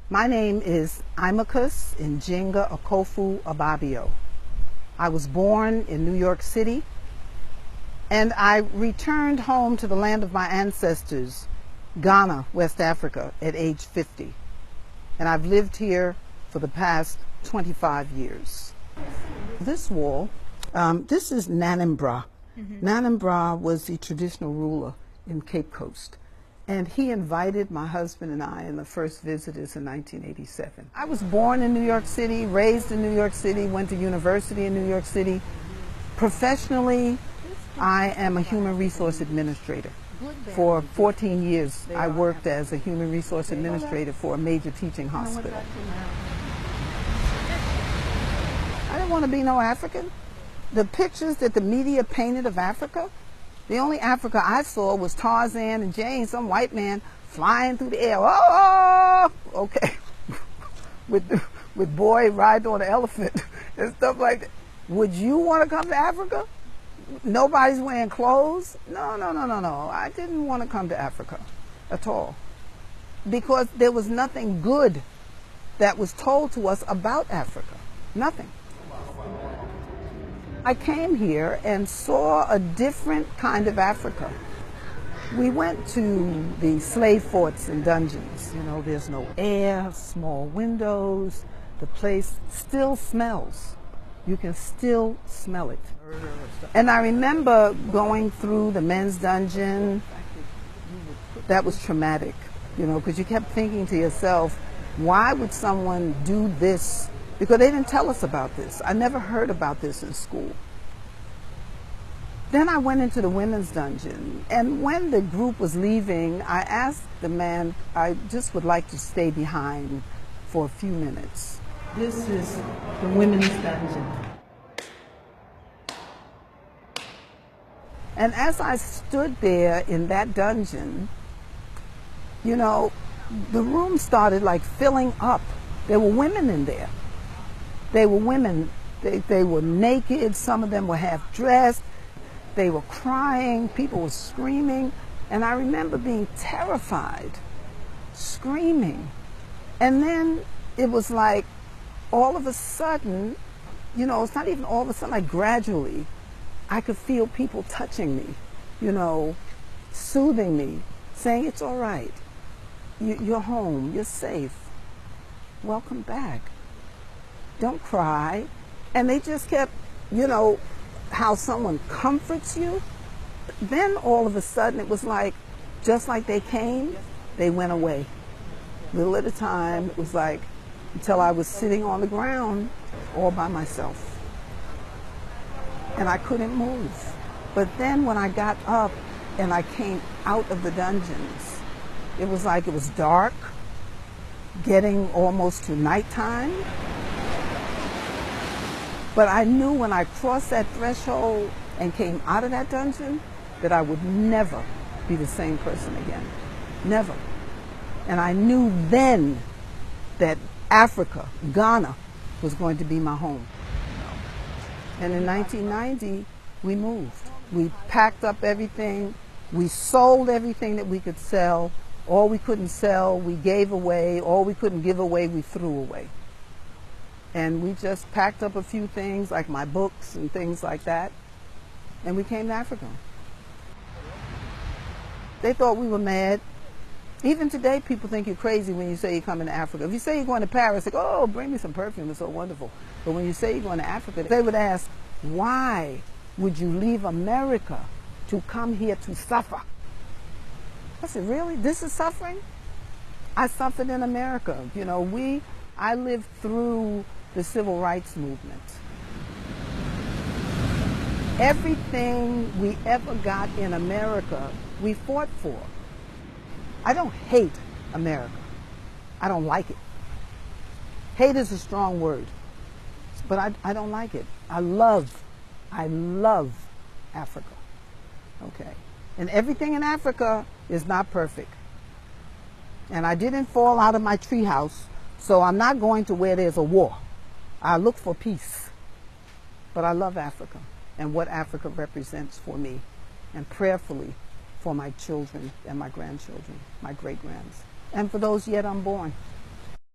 My name is Imachus Njinga Okofu Ababio. I was born in New York City, and I returned home to the land of my ancestors, Ghana, West Africa, at age 50. And I've lived here for the past 25 years. This wall, this is Nanambra. Nanambra was the traditional ruler in Cape Coast. And he invited my husband and I in the first visitors in 1987. I was born in New York City, raised in New York City, went to university in New York City. Professionally, I am a human resource administrator. For 14 years, I worked as a human resource administrator for a major teaching hospital. I didn't want to be no African. The pictures that the media painted of Africa, the only Africa I saw was Tarzan and Jane, some white man flying through the air. Oh, okay. with boy riding on an elephant and stuff like that. Would you want to come to Africa? Nobody's wearing clothes? No. I didn't want to come to Africa at all. Because there was nothing good that was told to us about Africa. Nothing. I came here and saw a different kind of Africa. We went to the slave forts and dungeons. You know, there's no air, small windows. The place still smells. You can still smell it. And I remember going through the men's dungeon. That was traumatic, you know, because you kept thinking to yourself, why would someone do this? Because they didn't tell us about this. I never heard about this in school. Then I went into the women's dungeon, and when the group was leaving, I asked the man, I just would like to stay behind for a few minutes. This is the women's dungeon. And as I stood there in that dungeon, you know, the room started like filling up. There were women in there. They were women. They were naked. Some of them were half dressed. They were crying. People were screaming. And I remember being terrified, screaming. And then it was like all of a sudden, you know, it's not even all of a sudden, like gradually, I could feel people touching me, you know, soothing me, saying, it's all right. You're home. You're safe. Welcome back. Don't cry. And they just kept, you know, how someone comforts you. Then all of a sudden it was like, just like they came, they went away. Little at a time, it was like, until I was sitting on the ground all by myself. And I couldn't move. But then when I got up and I came out of the dungeons, it was like it was dark, getting almost to nighttime. But I knew when I crossed that threshold and came out of that dungeon that I would never be the same person again. Never. And I knew then that Africa, Ghana, was going to be my home. And in 1990, we moved. We packed up everything. We sold everything that we could sell. All we couldn't sell, we gave away. All we couldn't give away, we threw away. And we just packed up a few things, like my books and things like that, and we came to Africa. They thought we were mad. Even today, people think you're crazy when you say you're coming to Africa. If you say you're going to Paris, they go, oh, bring me some perfume, it's so wonderful. But when you say you're going to Africa, they would ask, why would you leave America to come here to suffer? I said, really? This is suffering? I suffered in America. You know, I lived through the civil rights movement. Everything we ever got in America, we fought for. I don't hate America. I don't like it. Hate is a strong word, but I don't like it. I love Africa. Okay. And everything in Africa is not perfect. And I didn't fall out of my treehouse, so I'm not going to where there's a war. I look for peace. But I love Africa and what Africa represents for me, and prayerfully for my children and my grandchildren, my great-grands, and for those yet unborn.